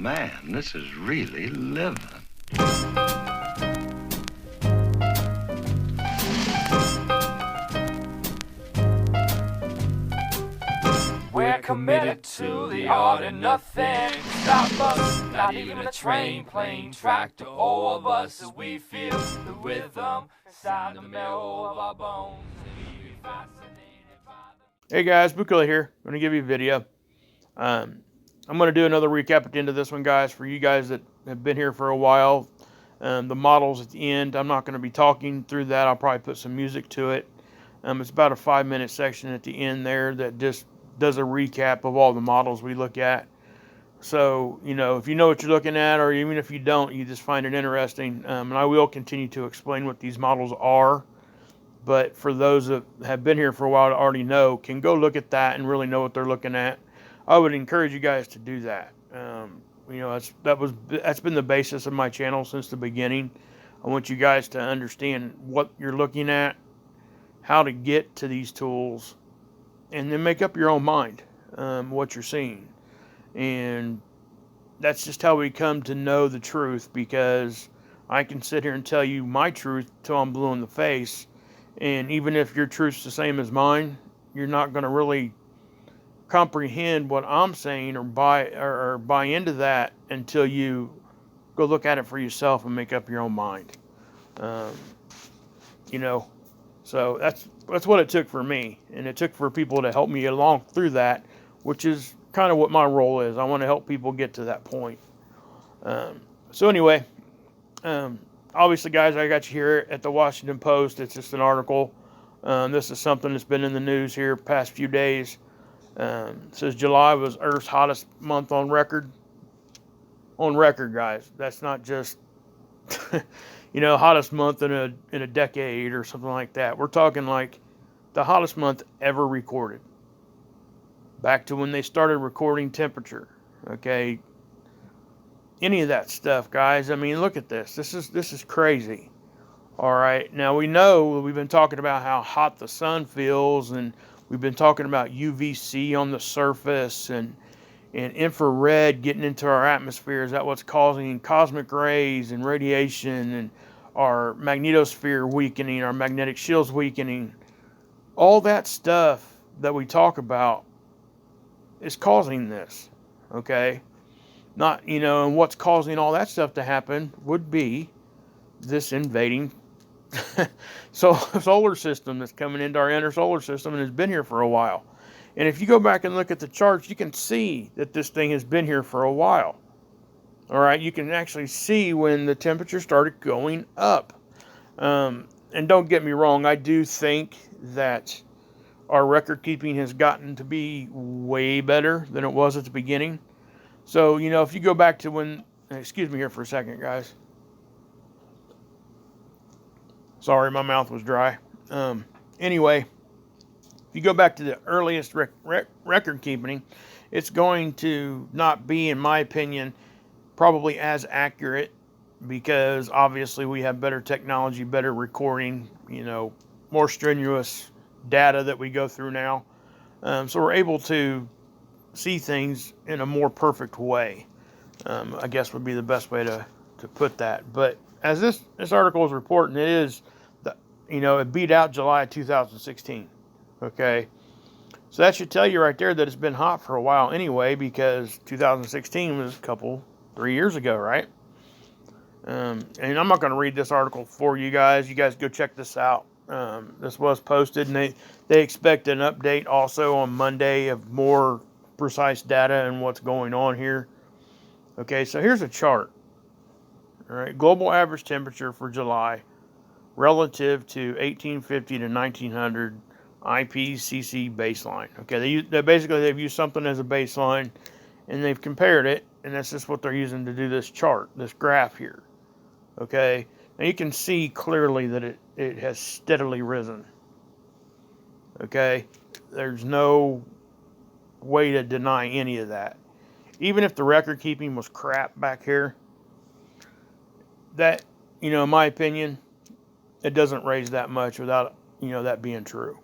man, this is really living. We're committed to the art and nothing stop us, not even a train, plane, tractor, all of us as we feel the rhythm inside the marrow of our bones. Hey guys, Bukula here. I'm going to give you a video. I'm going to do another recap at the end of this one, guys, for you guys that have been here for a while. The models at the end, I'm not going to be talking through that. I'll probably put some music to it. It's about a 5-minute section at the end there that just does a recap of all the models we look at. So, you know, if you know what you're looking at, or even if you don't, you just find it interesting. And I will continue to explain what these models are. But for those that have been here for a while to already know, can go look at that and really know what they're looking at. I would encourage you guys to do that. You know, that's been the basis of my channel since the beginning. I want you guys to understand what you're looking at, how to get to these tools, and then make up your own mind what you're seeing. And that's just how we come to know the truth, because I can sit here and tell you my truth till I'm blue in the face. And even if your truth's the same as mine, you're not going to really comprehend what I'm saying or buy into that until you go look at it for yourself and make up your own mind. You know, so that's what it took for me, and it took for people to help me along through that, which is kind of what my role is. I want to help people get to that point. So anyway. Obviously, guys, I got you here at the Washington Post. It's just an article. This is something that's been in the news here past few days. It says July was Earth's hottest month on record. On record, guys. That's not just, you know, hottest month in a decade or something like that. We're talking like the hottest month ever recorded. Back to when they started recording temperature. Okay. Any of that stuff, guys. I mean, look at this. This is crazy. All right. Now, we know we've been talking about how hot the sun feels, and we've been talking about UVC on the surface and infrared getting into our atmosphere. Is that what's causing cosmic rays and radiation and our magnetosphere weakening, our magnetic shields weakening? All that stuff that we talk about is causing this. Okay. Not, you know, and what's causing all that stuff to happen would be this invading solar system that's coming into our inner solar system and has been here for a while. And if you go back and look at the charts, you can see that this thing has been here for a while. All right, you can actually see when the temperature started going up. And don't get me wrong, I do think that our record keeping has gotten to be way better than it was at the beginning. So, you know, if you go back to when, excuse me here for a second, guys. Sorry, my mouth was dry. Anyway, if you go back to the earliest record keeping, it's going to not be, in my opinion, probably as accurate, because obviously we have better technology, better recording, you know, more strenuous data that we go through now. So we're able to see things in a more perfect way, I guess would be the best way to put that. But as this article is reporting, it is, you know, it beat out July of 2016. Okay, so that should tell you right there that it's been hot for a while anyway, because 2016 was 3 years ago, right? And I'm not going to read this article for you guys. You guys go check this out. This was posted, and they expect an update also on Monday of more precise data and what's going on here. Okay, so here's a chart. All right, global average temperature for July relative to 1850 to 1900 IPCC baseline. Okay, they've used something as a baseline, and they've compared it, and that's just what they're using to do this chart, this graph here. Okay, now you can see clearly that it has steadily risen. Okay, there's no way to deny any of that. Even if the record keeping was crap back here, that, you know, in my opinion, it doesn't raise that much without, you know, that being true.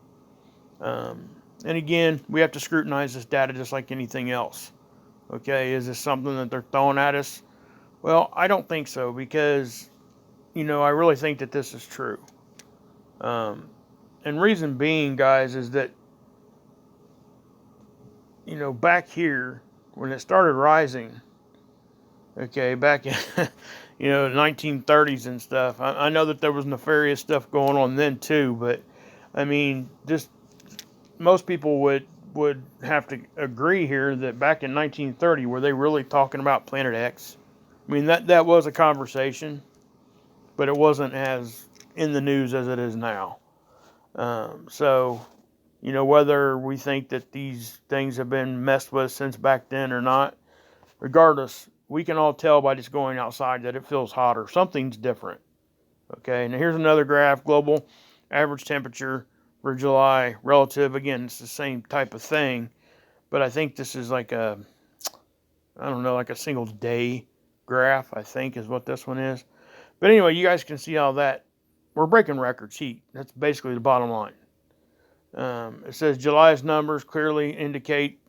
And again, we have to scrutinize this data just like anything else. Okay, is this something that they're throwing at us? Well, I don't think so, because, I really think that this is true. And reason being, guys, is that, back here, when it started rising, okay, back in, 1930s and stuff, I know that there was nefarious stuff going on then too, but, I mean, just most people would have to agree here that back in 1930, were they really talking about Planet X? I mean, that was a conversation, but it wasn't as in the news as it is now. So, whether we think that these things have been messed with since back then or not, regardless, we can all tell by just going outside that it feels hotter. Something's different. Okay, now here's another graph: global average temperature for July relative. Again, it's the same type of thing, but I think this is like I don't know, like a single day graph, I think is what this one is. But anyway, you guys can see all that. We're breaking records, heat. That's basically the bottom line. It says July's numbers clearly indicate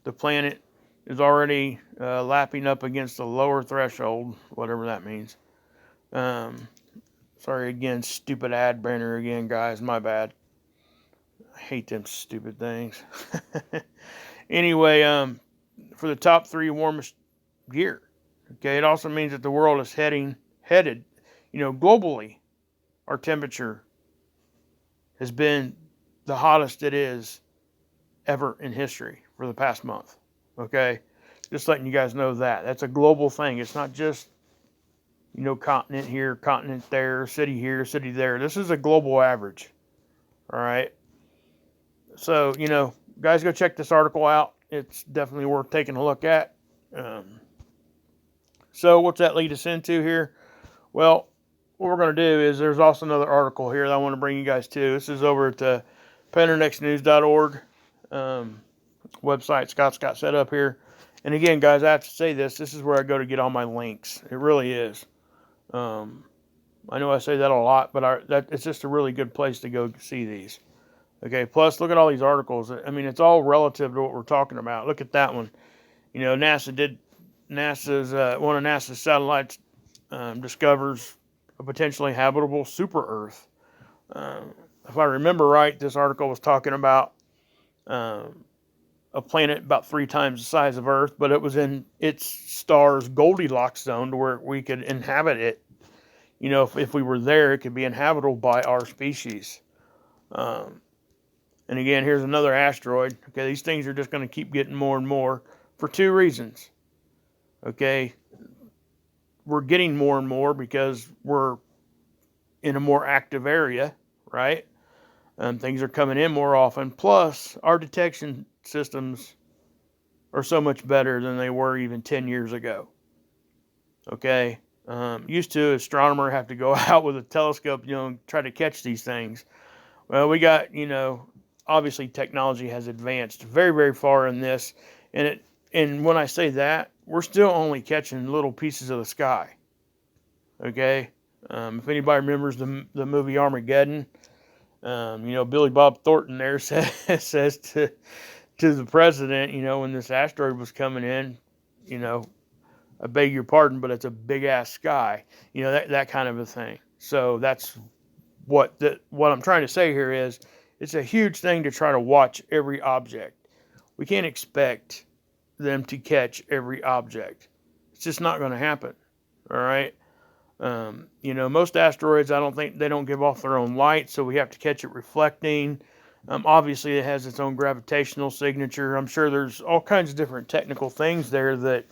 the planet is already lapping up against the lower threshold, whatever that means. Sorry again, stupid ad banner again, guys. My bad. I hate them stupid things. Anyway, for the top 3 warmest year. Okay, it also means that the world is headed, globally, our temperature has been the hottest it is ever in history for the past month. Okay, just letting you guys know that. That's a global thing. It's not just, continent here, continent there, city here, city there. This is a global average. All right. So, guys, go check this article out. It's definitely worth taking a look at. So what's that lead us into here? Well, what we're going to do is there's also another article here that I want to bring you guys to. This is over at the PenderNextNews.org website Scott's got set up here. And again, guys, I have to say this is where I go to get all my links. It really is. I know I say that a lot, but it's just a really good place to go see these. Okay, plus look at all these articles. I mean, it's all relative to what we're talking about. Look at that one. NASA's one of NASA's satellites discovers a potentially habitable super Earth. If I remember right, this article was talking about a planet about 3 times the size of Earth, but it was in its star's Goldilocks zone to where we could inhabit it. If we were there, it could be inhabitable by our species. And again, here's another asteroid. Okay, these things are just going to keep getting more and more for 2 reasons. Okay, we're getting more and more because we're in a more active area, right? Things are coming in more often. Plus, our detection systems are so much better than they were even 10 years ago. Okay, used to, astronomer have to go out with a telescope, and try to catch these things. Well, we got, obviously technology has advanced very, very far in this, and when I say that, we're still only catching little pieces of the sky. Okay, if anybody remembers the movie Armageddon, Billy Bob Thornton there says to the president, when this asteroid was coming in, I beg your pardon, but it's a big ass sky, that kind of a thing. So that's what I'm trying to say here is, it's a huge thing to try to watch every object. We can't expect them to catch every object. It's just not going to happen. All right. Most asteroids, I don't think they don't give off their own light, so we have to catch it reflecting. Obviously, it has its own gravitational signature. I'm sure there's all kinds of different technical things there that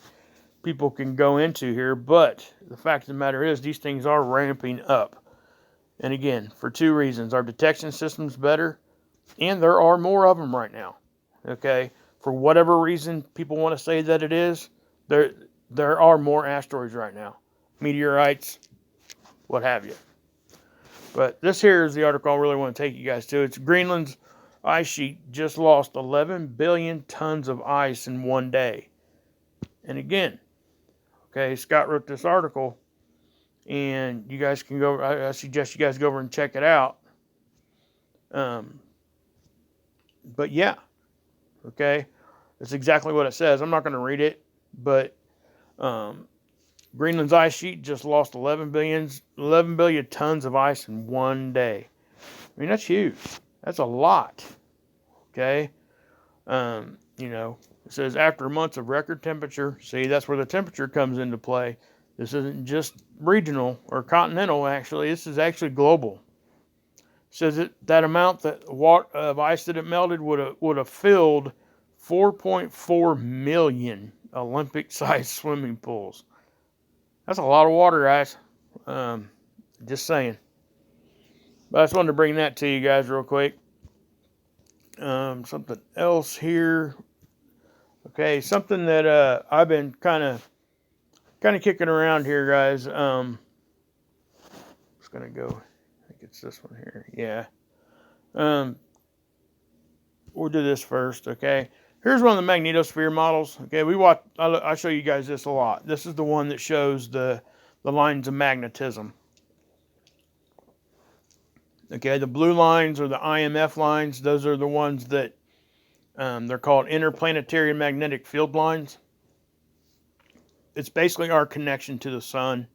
people can go into here, but the fact of the matter is these things are ramping up. And again, for 2 reasons. Our detection system's better, and there are more of them right now. Okay? For whatever reason people want to say that it is, there are more asteroids right now. Meteorites, what have you. But this here is the article I really want to take you guys to. It's Greenland's ice sheet just lost 11 billion tons of ice in 1 day. And again, okay, Scott wrote this article, and you guys can go, I suggest you guys go over and check it out. But yeah, okay, that's exactly what it says. I'm not going to read it. But Greenland's ice sheet just lost 11 billion tons of ice in one day. I mean, that's huge. That's a lot. Okay. You know, it says after months of record temperature. See, that's where the temperature comes into play. This isn't just regional or continental, actually. This is actually global. It says that amount of ice that it melted would have filled 4.4 million Olympic-sized swimming pools. That's a lot of water, guys. Just saying. But I just wanted to bring that to you guys real quick. Something else here. Okay, something that I've been kind of kicking around here, guys. Just gonna go. I think it's this one here. Yeah. We'll do this first. Okay. Here's one of the magnetosphere models. Okay, I show you guys this a lot. This is the one that shows the lines of magnetism. Okay, the blue lines are the IMF lines. Those are the ones that they're called interplanetary magnetic field lines. It's basically our connection to the sun.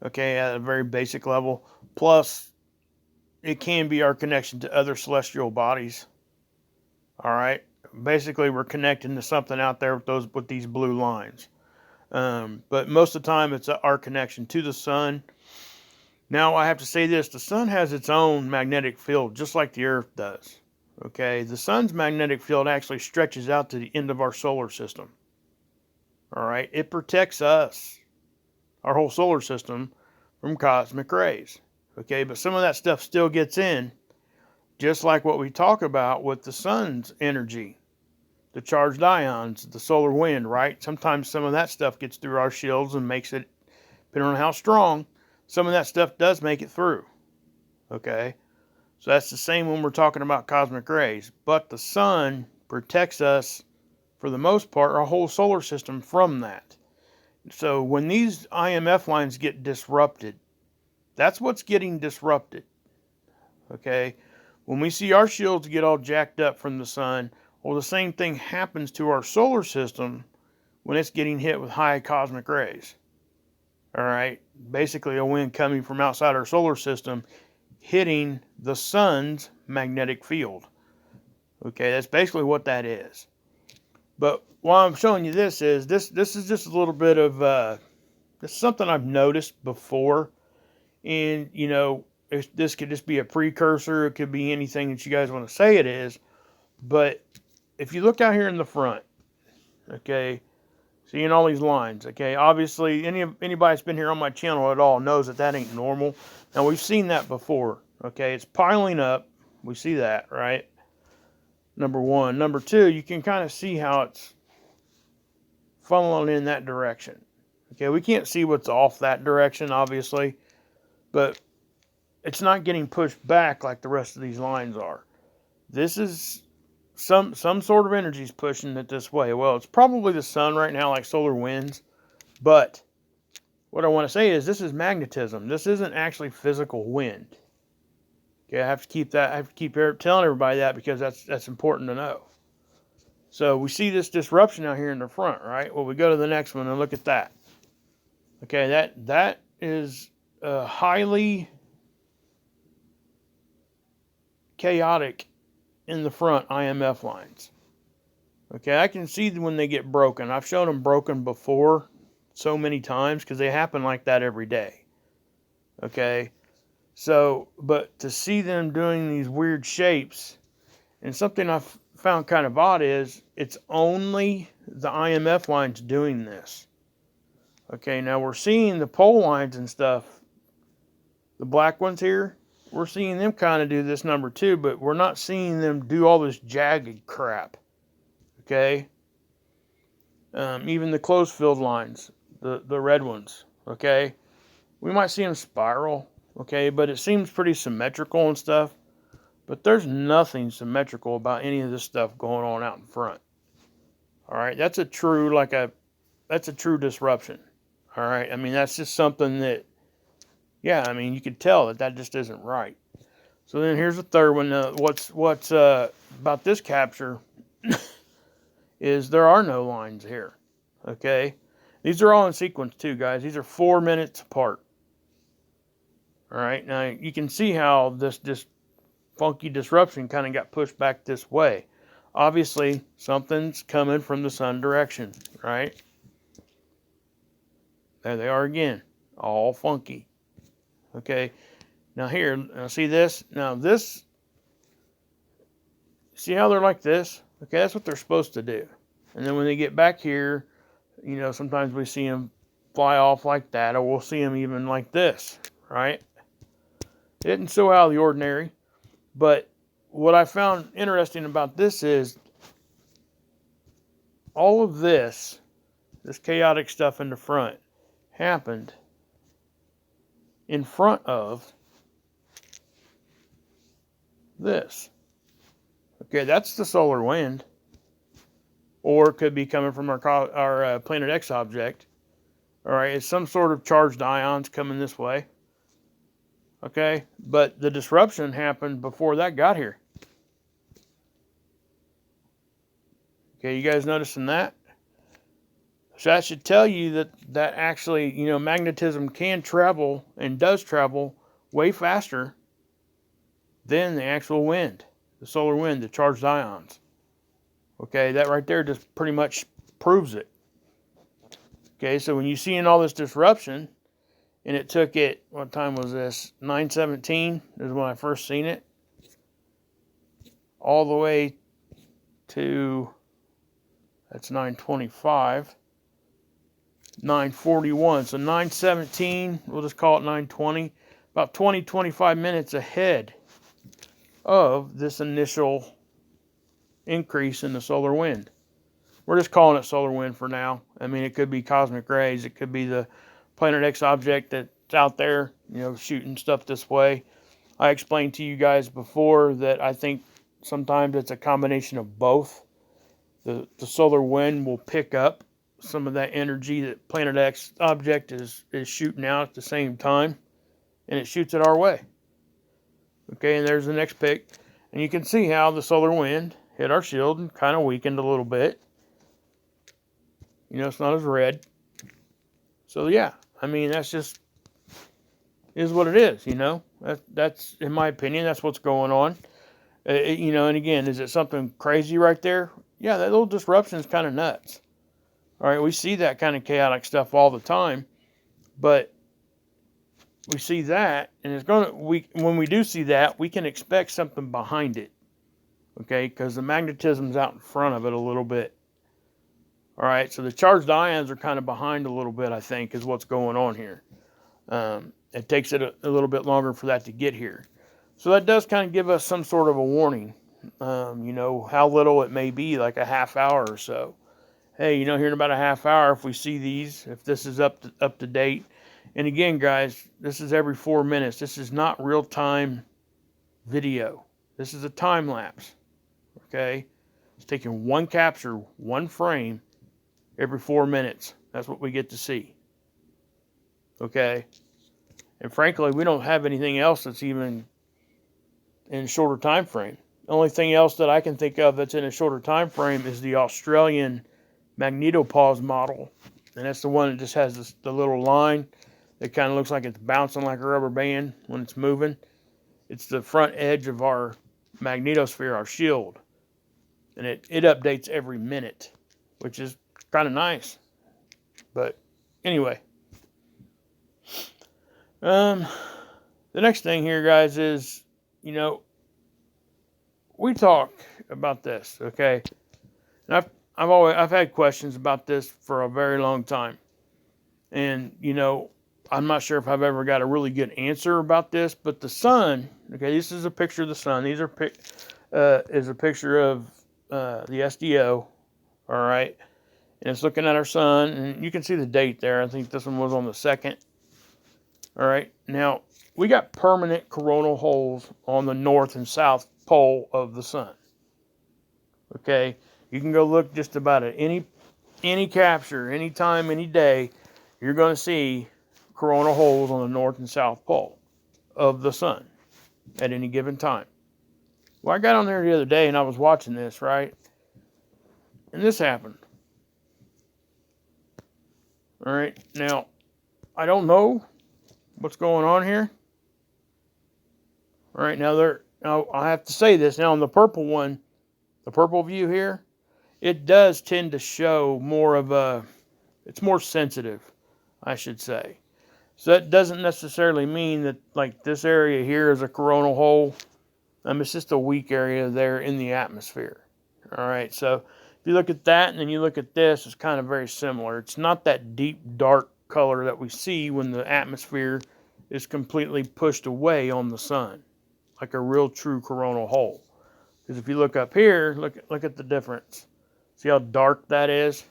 Okay, at a very basic level. Plus, it can be our connection to other celestial bodies. All right. Basically, we're connecting to something out there with these blue lines. But most of the time, it's our connection to the sun. Now, I have to say this. The sun has its own magnetic field, just like the Earth does. Okay? The sun's magnetic field actually stretches out to the end of our solar system. All right? It protects us, our whole solar system, from cosmic rays. Okay? But some of that stuff still gets in, just like what we talk about with the sun's energy. The charged ions, the solar wind, right? Sometimes some of that stuff gets through our shields and makes it, depending on how strong, some of that stuff does make it through. Okay? So that's the same when we're talking about cosmic rays. But the sun protects us, for the most part, our whole solar system from that. So when these IMF lines get disrupted, that's what's getting disrupted. Okay? When we see our shields get all jacked up from the sun, well, the same thing happens to our solar system when it's getting hit with high cosmic rays. All right? Basically, a wind coming from outside our solar system hitting the sun's magnetic field. Okay, that's basically what that is. But why I'm showing you this is this is just a little bit of this is something I've noticed before, and you know, this could just be a precursor. It could be anything that you guys want to say it is. But if you look out here in the front, okay, seeing all these lines, okay, obviously anybody that's been here on my channel at all knows that ain't normal. Now we've seen that before, okay, it's piling up. We see that, right? Number one. Number two, you can kind of see how it's funneling in that direction. Okay, we can't see what's off that direction, obviously, but it's not getting pushed back like the rest of these lines are. This is some sort of energy is pushing it this way. Well, it's probably the sun right now, like solar winds. But what I want to say is this is magnetism. This isn't actually physical wind. Okay, I have to keep telling everybody that because that's important to know. So we see this disruption out here in the front, right? Well, we go to the next one and look at that. Okay, that is highly chaotic in the front IMF lines. Okay, I can see when they get broken. I've shown them broken before so many times because they happen like that every day. Okay, so, but to see them doing these weird shapes, and something I've found kind of odd is it's only the IMF lines doing this. Okay, now we're seeing the pole lines and stuff, the black ones here, we're seeing them kind of do this number two, but we're not seeing them do all this jagged crap. Okay? Even the closed field lines, the red ones. Okay? We might see them spiral. Okay? But it seems pretty symmetrical and stuff. But there's nothing symmetrical about any of this stuff going on out in front. Alright? That's a true disruption. Alright? I mean, that's just something that, yeah, I mean, you could tell that just isn't right. So then here's the third one. What's about this capture is there are no lines here. Okay? These are all in sequence too, guys. These are 4 minutes apart. All right? Now, you can see how this funky disruption kind of got pushed back this way. Obviously, something's coming from the sun direction, right? There they are again, all funky. Okay, now here, now see this? Now this, see how they're like this? Okay, that's what they're supposed to do. And then when they get back here, you know, sometimes we see them fly off like that, or we'll see them even like this, right? It isn't so out of the ordinary, but what I found interesting about this is all of this chaotic stuff in the front happened in front of this. Okay, that's the solar wind, or it could be coming from our Planet X object. All right, it's some sort of charged ions coming this way. Okay, but the disruption happened before that got here. Okay, you guys noticing that? So that should tell you that actually, you know, magnetism can travel and does travel way faster than the actual wind, the solar wind, the charged ions. Okay, that right there just pretty much proves it. Okay, so when you see in all this disruption, and it took it, what time was this? 9:17 is when I first seen it. All the way to, that's 9:25. 9:41, so 9:17, we'll just call it 9:20, about 20-25 minutes ahead of this initial increase in the solar wind. We're just calling it solar wind for now. I mean, it could be cosmic rays, it could be the Planet X object that's out there, you know, shooting stuff this way. I explained to you guys before that I think sometimes it's a combination of both. The solar wind will pick up some of that energy that Planet X object is shooting out at the same time, and it shoots it our way. Okay, and there's the next pic, and you can see how the solar wind hit our shield and kind of weakened a little bit. You know, it's not as red. So yeah, I mean, that's just is what it is. You know, that's in my opinion, that's what's going on. You know, and again, is it something crazy right there? Yeah, that little disruption is kind of nuts. All right, we see that kind of chaotic stuff all the time, but we see that, and it's going to, when we do see that, we can expect something behind it, okay, because the magnetism's out in front of it a little bit. All right, so the charged ions are kind of behind a little bit, I think, is what's going on here. It takes it a little bit longer for that to get here. So that does kind of give us some sort of a warning, you know, how little it may be, like a half hour or so. Hey, you know, here in about a half hour, if we see these, if this is up to date. And again, guys, this is every 4 minutes. This is not real-time video. This is a time lapse, okay? It's taking one capture, one frame, every 4 minutes. That's what we get to see, okay? And frankly, we don't have anything else that's even in a shorter time frame. The only thing else that I can think of that's in a shorter time frame is the Australian Magnetosphere model, and that's the one that just has the little line that kind of looks like it's bouncing like a rubber band when it's moving. It's the front edge of our magnetosphere, our shield, and it updates every minute, which is kind of nice. But anyway, the next thing here, guys, is, you know, we talk about this, okay, and I've had questions about this for a very long time. And, you know, I'm not sure if I've ever got a really good answer about this, but the sun, okay, this is a picture of the sun. These are is a picture of the SDO, all right? And it's looking at our sun, and you can see the date there. I think this one was on the 2nd. All right, now, we got permanent coronal holes on the north and south pole of the sun, okay? You can go look just about at any capture, any time, any day, you're going to see coronal holes on the north and south pole of the sun at any given time. Well, I got on there the other day and I was watching this, right? And this happened. All right, now, I don't know what's going on here. All right, now I have to say this. Now, on the purple one, the purple view here, it does tend to show more of a, it's more sensitive, I should say. So that doesn't necessarily mean that, like, this area here is a coronal hole. It's just a weak area there in the atmosphere. All right, so if you look at that and then you look at this, it's kind of very similar. It's not that deep, dark color that we see when the atmosphere is completely pushed away on the sun, like a real true coronal hole. Because if you look up here, look at the difference. See how dark that is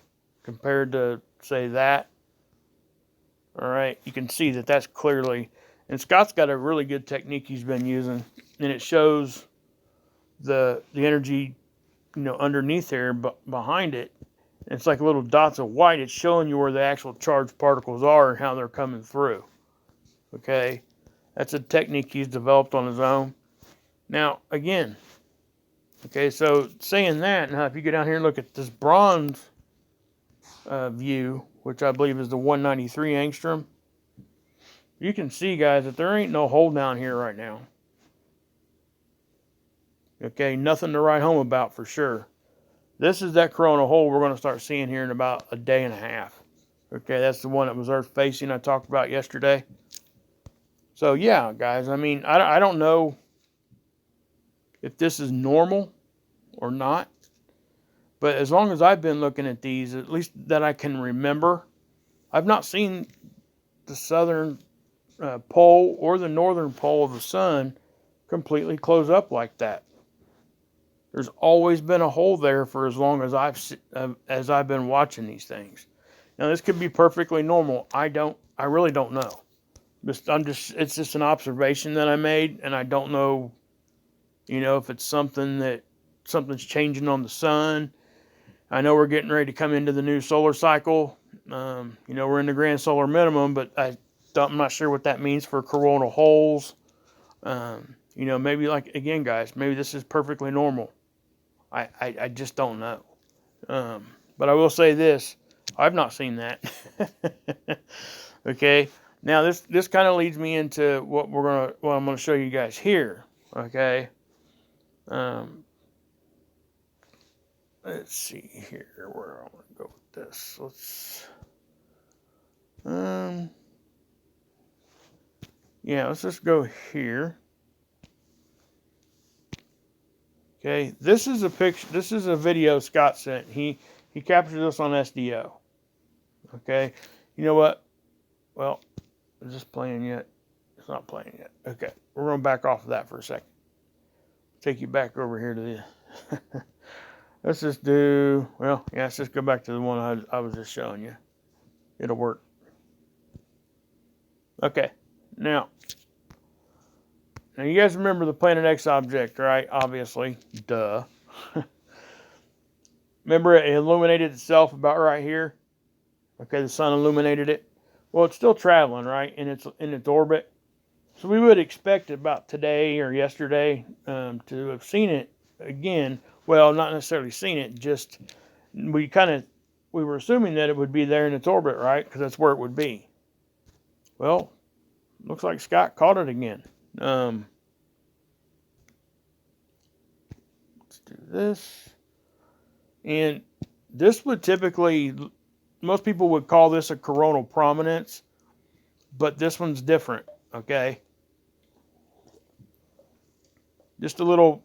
compared to, say, that? All right, you can see that that's clearly, and Scott's got a really good technique he's been using, and it shows the energy, you know, underneath there, but behind it, it's like little dots of white. It's showing you where the actual charged particles are and how they're coming through. Okay, that's a technique he's developed on his own. Now, again, okay, so saying that, now if you go down here and look at this bronze view, which I believe is the 193 angstrom, you can see, guys, that there ain't no hole down here right now. Okay, nothing to write home about for sure. This is that coronal hole we're going to start seeing here in about a day and a half. Okay, that's the one that was Earth facing I talked about yesterday. So yeah, guys, I mean, I don't know if this is normal or not, but as long as I've been looking at these, at least that I can remember, I've not seen the southern pole or the northern pole of the sun completely close up like that. There's always been a hole there for as long as I've been watching these things. Now, this could be perfectly normal. I really don't know. It's just an observation that I made, and I don't know, you know, if it's something's changing on the sun. I know we're getting ready to come into the new solar cycle. You know, we're in the grand solar minimum, but I'm not sure what that means for coronal holes. You know, maybe, like, again, guys, maybe this is perfectly normal. I just don't know. But I will say this, I've not seen that. Okay. Now this kind of leads me into what I'm gonna show you guys here. Okay. Let's see here where I want to go with this. Let's just go here. Okay, this is a picture. This is a video Scott sent. He captured this on SDO. Okay, you know what? Well, is this playing yet? It's not playing yet. Okay, we're going to back off of that for a second. Take you back over here to the. Let's just do. Well, yeah. Let's just go back to the one I was just showing you. It'll work. Okay, now. Now, you guys remember the Planet X object, right? Obviously. Duh. Remember it illuminated itself about right here? Okay, the sun illuminated it. Well, it's still traveling, right, in its orbit. So we would expect about today or yesterday to have seen it again. Well, not necessarily seen it, just we were assuming that it would be there in its orbit, right? Because that's where it would be. Well, looks like Scott caught it again. Let's do this. And this would typically, most people would call this a coronal prominence, but this one's different, okay? Just a little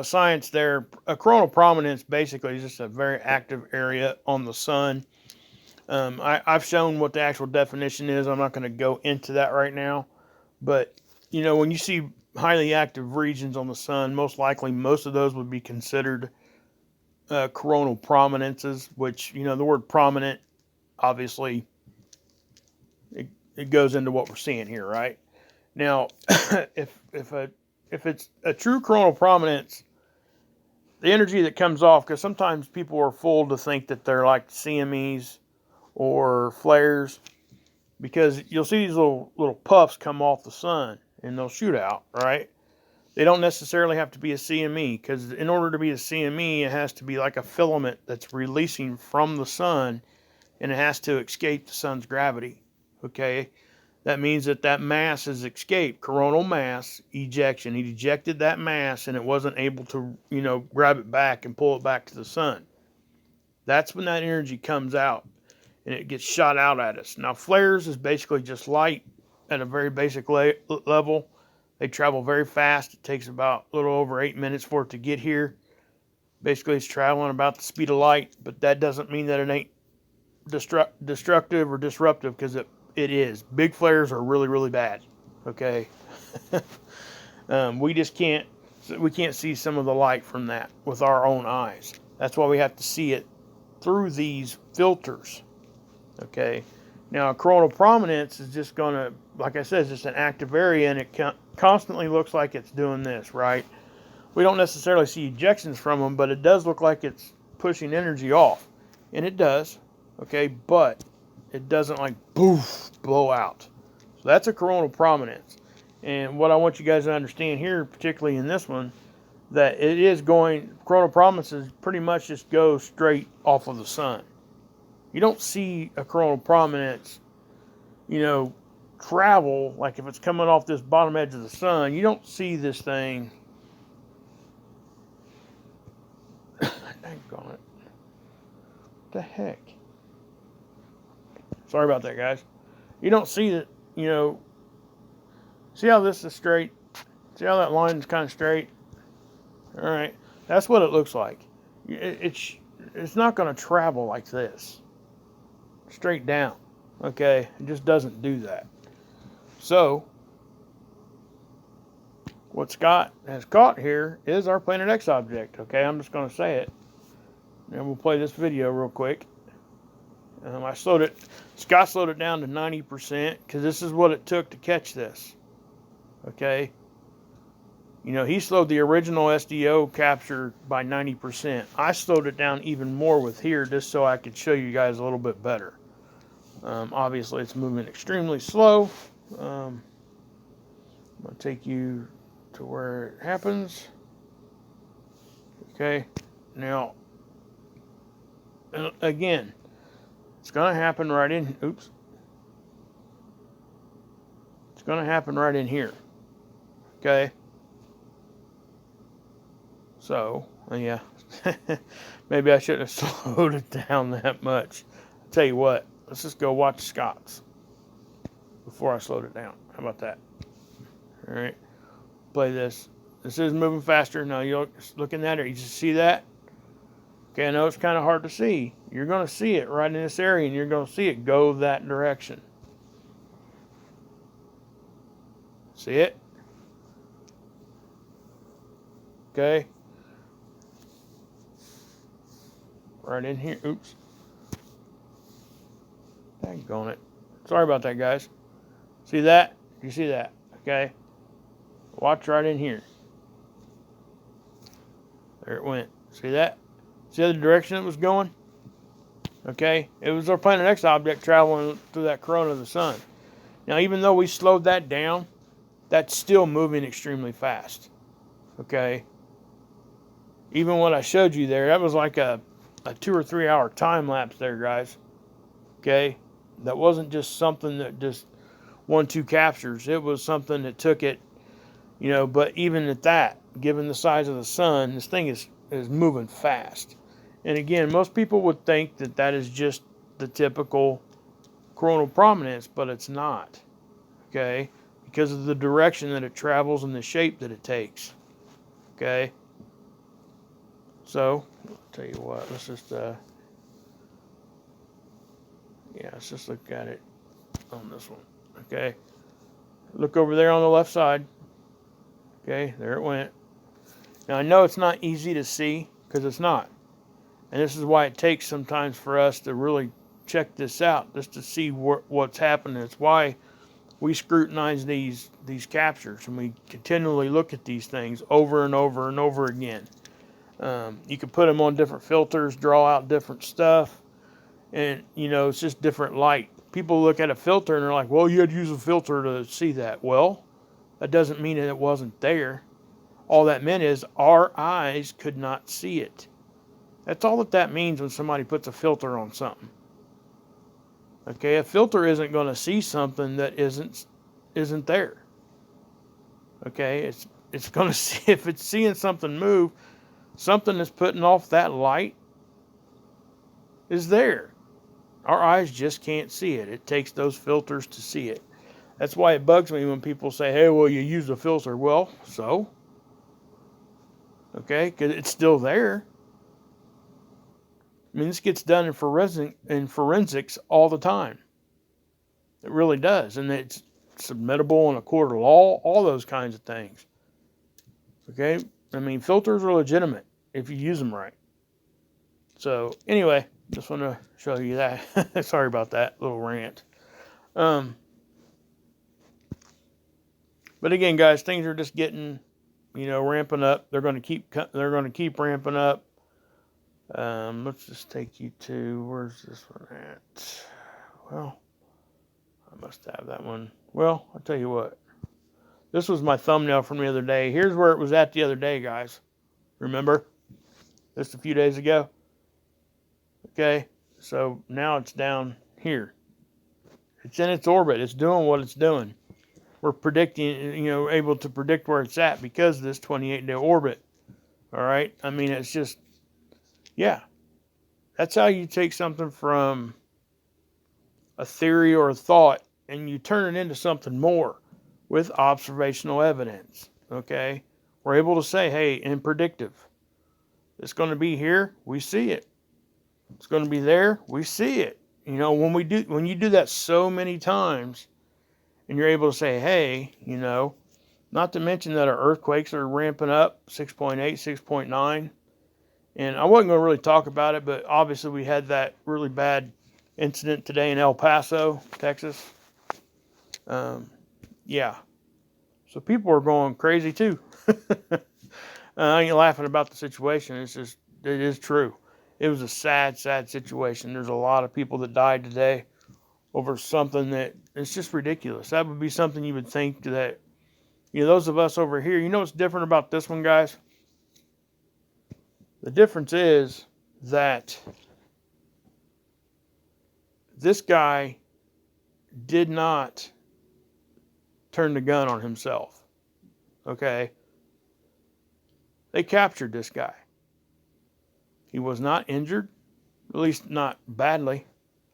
science there. A coronal prominence basically is just a very active area on the sun. I've shown what the actual definition is. I'm not going to go into that right now. But, you know, when you see highly active regions on the sun, most likely most of those would be considered coronal prominences, which, you know, the word prominent, obviously, it goes into what we're seeing here, right? Now, if it's a true coronal prominence, the energy that comes off, because sometimes people are fooled to think that they're like CMEs or flares, because you'll see these little puffs come off the sun and they'll shoot out, right? They don't necessarily have to be a CME, because in order to be a CME, it has to be like a filament that's releasing from the sun and it has to escape the sun's gravity. Okay, that means that that mass has escaped, coronal mass ejection. He ejected that mass and it wasn't able to, grab it back and pull it back to the sun. That's when that energy comes out and it gets shot out at us. Now, flares is basically just light at a very basic level. They travel very fast. It takes about a little over 8 minutes for it to get here. Basically, it's traveling about the speed of light, but that doesn't mean that it ain't destructive or disruptive, because it is. Big flares are really, really bad. Okay, we can't see some of the light from that with our own eyes. That's why we have to see it through these filters. Okay, now a coronal prominence is just gonna, like I said, it's just an active area, and it constantly looks like it's doing this, right? We don't necessarily see ejections from them, but it does look like it's pushing energy off, and it does. Okay, but it doesn't like poof blow out. So that's a coronal prominence. And what I want you guys to understand here, particularly in this one, that it is going, coronal prominences pretty much just go straight off of the sun. You don't see a coronal prominence, travel, like if it's coming off this bottom edge of the sun. You don't see this thing. Dang on it. What the heck? Sorry about that, guys. You don't see that, see how this is straight? See how that line is kind of straight? All right. That's what it looks like. It's not going to travel like this. Straight down. Okay? It just doesn't do that. So, what Scott has caught here is our Planet X object. Okay? I'm just going to say it. And we'll play this video real quick. Scott slowed it down to 90% because this is what it took to catch this. Okay? He slowed the original SDO capture by 90%. I slowed it down even more with here just so I could show you guys a little bit better. Obviously, it's moving extremely slow. I'm going to take you to where it happens. Okay? Now, again, it's going to happen right in, It's going to happen right in here. Okay? So, yeah. Maybe I shouldn't have slowed it down that much. I'll tell you what. Let's just go watch Scott's before I slowed it down. How about that? All right. Play this. This is moving faster. Now, you're looking at it. You just see that? Okay, I know it's kind of hard to see. You're going to see it right in this area, and you're going to see it go that direction. See it? Okay. Right in here. Oops. Daggone it. Sorry about that, guys. See that? You see that? Okay. Watch right in here. There it went. See that? See the direction it was going? Okay. It was our Planet X object traveling through that corona of the sun. Now, even though we slowed that down, that's still moving extremely fast. Okay. Even what I showed you there, that was like a 2 or 3 hour time lapse there, guys. Okay. That wasn't just something that just 1-2 captures. It was something that took it, but even at that, given the size of the sun, this thing is moving fast. And again, most people would think that that is just the typical coronal prominence, but it's not. Okay? Because of the direction that it travels and the shape that it takes. Okay? So, I'll tell you what, let's just look at it on this one. Okay. Look over there on the left side. Okay, there it went. Now I know it's not easy to see, because it's not. And this is why it takes sometimes for us to really check this out, just to see what's happening. It's why we scrutinize these captures, and we continually look at these things over and over and over again. You can put them on different filters, draw out different stuff, and it's just different light. People look at a filter and they're like, well, you had to use a filter to see that. Well, that doesn't mean that it wasn't there. All that meant is our eyes could not see it. That's all that means when somebody puts a filter on something. Okay, a filter isn't going to see something that isn't there. Okay, it's going to see, if it's seeing something move, something that's putting off that light is there. Our eyes just can't see it. It takes those filters to see it. That's why it bugs me when people say, hey, well, you use a filter. Well, so? Okay, because it's still there. I mean, this gets done in forensics all the time. It really does. And it's submittable in a court of law, all those kinds of things. Okay? I mean, filters are legitimate if you use them right. So, anyway, just want to show you that. Sorry about that little rant. But again, guys, things are just getting, ramping up. They're going to keep ramping up. Let's just take you to, where's this one at? Well, I must have that one. Well, I'll tell you what. This was my thumbnail from the other day. Here's where it was at the other day, guys. Remember? Just a few days ago. Okay, so now it's down here. It's in its orbit. It's doing what it's doing. We're predicting, able to predict where it's at because of this 28-day orbit. All right? I mean, it's just, yeah. That's how you take something from a theory or a thought and you turn it into something more with observational evidence. Okay? We're able to say, hey, in predictive, it's going to be here, we see it. It's going to be there, we see it. When you do that so many times, and you're able to say, hey, not to mention that our earthquakes are ramping up, 6.8, 6.9. And I wasn't going to really talk about it, but obviously we had that really bad incident today in El Paso, Texas. Yeah. So people are going crazy too. I ain't laughing about the situation. It is true. It was a sad, sad situation. There's a lot of people that died today over something that it's just ridiculous. That would be something you would think that, those of us over here, what's different about this one, guys? The difference is that this guy did not turn the gun on himself. Okay? They captured this guy. He was not injured, at least not badly.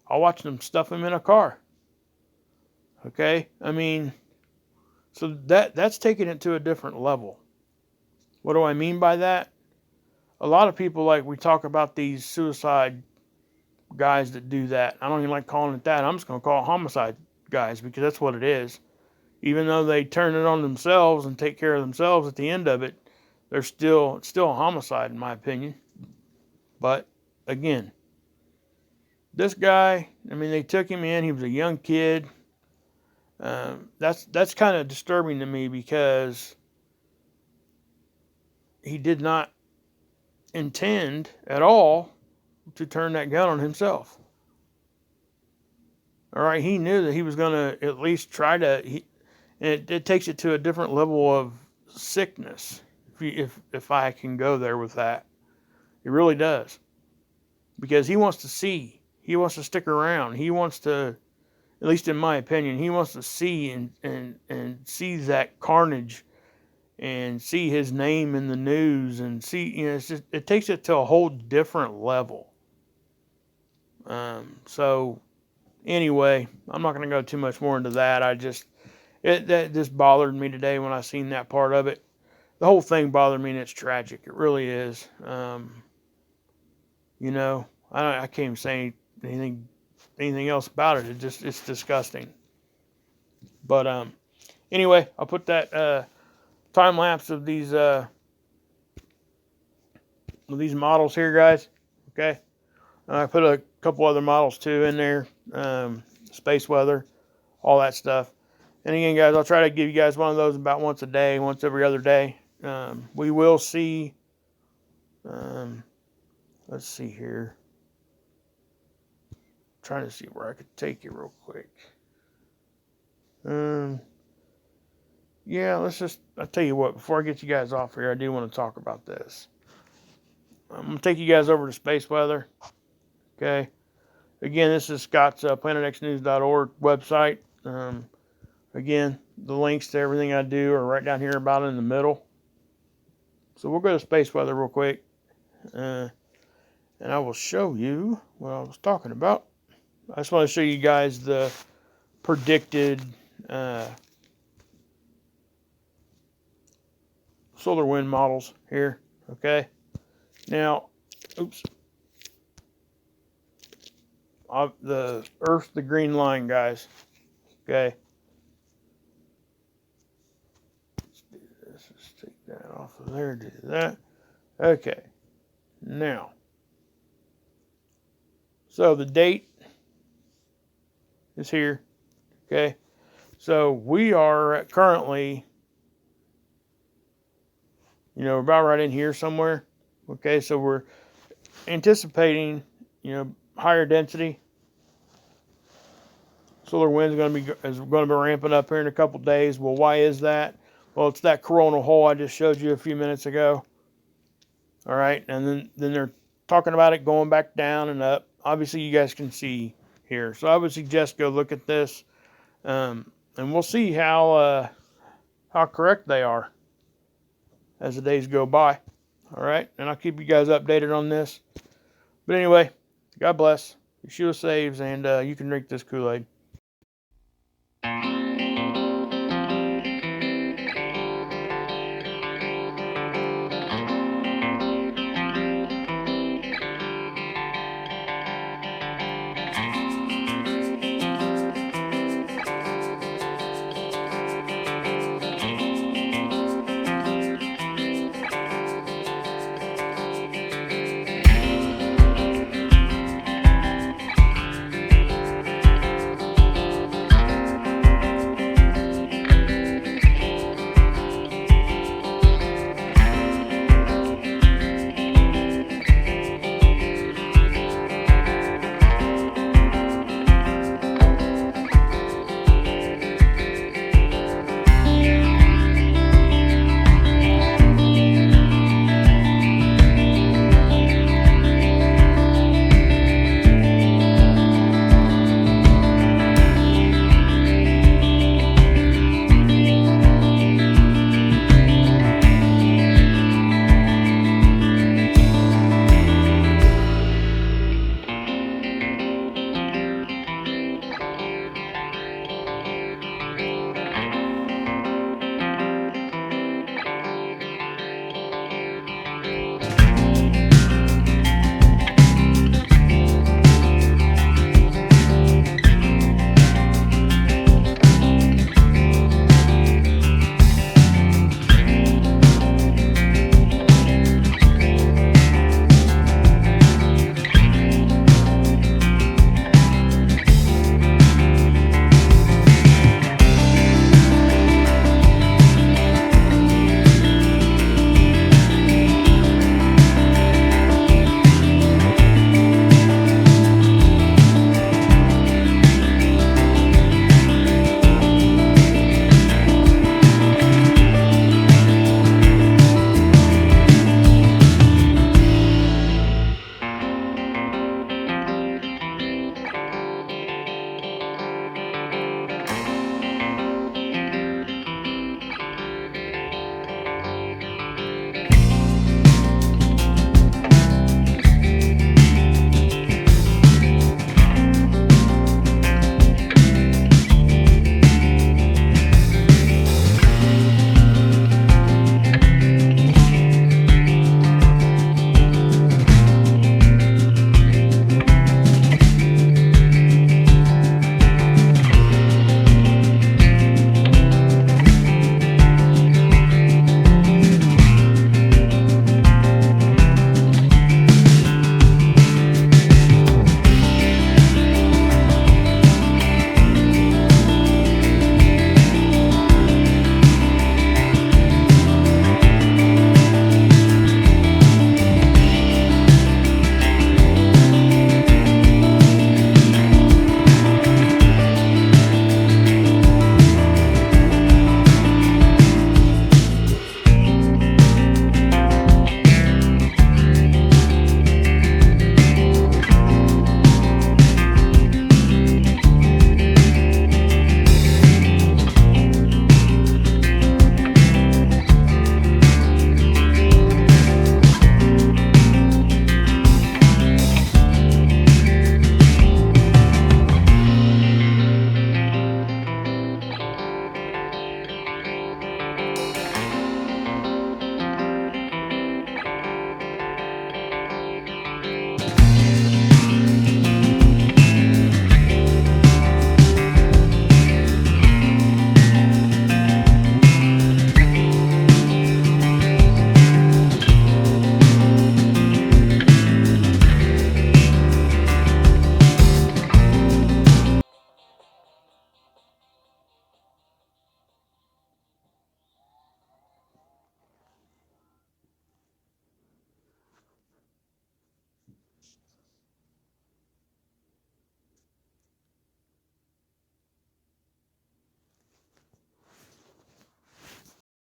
I watched them stuff him in a car. Okay? I mean, so that's taking it to a different level. What do I mean by that? A lot of people, we talk about these suicide guys that do that. I don't even like calling it that. I'm just going to call it homicide guys because that's what it is. Even though they turn it on themselves and take care of themselves at the end of it, it's still a homicide in my opinion. But again, this guy, they took him in. He was a young kid. That's kind of disturbing to me because he did not intend at all to turn that gun on himself. All right, he knew that he was going to at least try to. It takes it to a different level of sickness, if I can go there with that. It really does, because he wants to see. He wants to stick around. He wants to, at least in my opinion, he wants to see and see that carnage and see his name in the news and see, it takes it to a whole different level. So anyway, I'm not going to go too much more into that. That just bothered me today when I seen that part of it. The whole thing bothered me, and it's tragic. It really is. I can't even say anything else about it. It's disgusting. But anyway, I'll put that time lapse of these models here, guys. Okay, I put a couple other models too in there, space weather, all that stuff. And again, guys, I'll try to give you guys one of those about once a day, once every other day. We will see. Let's see here. I'm trying to see where I could take you real quick. Yeah, I'll tell you what, before I get you guys off here, I do want to talk about this. I'm going to take you guys over to space weather. Okay. Again, this is Scott's planetxnews.org website. Again, the links to everything I do are right down here about in the middle. So we'll go to space weather real quick. And I will show you what I was talking about. I just want to show you guys the predicted solar wind models here. Okay. Now, oops. The Earth, the green line, guys. Okay. Let's do this. Let's take that off of there. Do that. Okay. Now. So the date is here. Okay. So we are currently, about right in here somewhere. Okay. So we're anticipating, higher density. Solar wind is going to be ramping up here in a couple days. Well, why is that? Well, it's that coronal hole I just showed you a few minutes ago. All right, and then they're talking about it going back down and up. Obviously, you guys can see here. So I would suggest go look at this, and we'll see how correct they are as the days go by. All right, and I'll keep you guys updated on this. But anyway, God bless. Yeshua saves, and you can drink this Kool-Aid.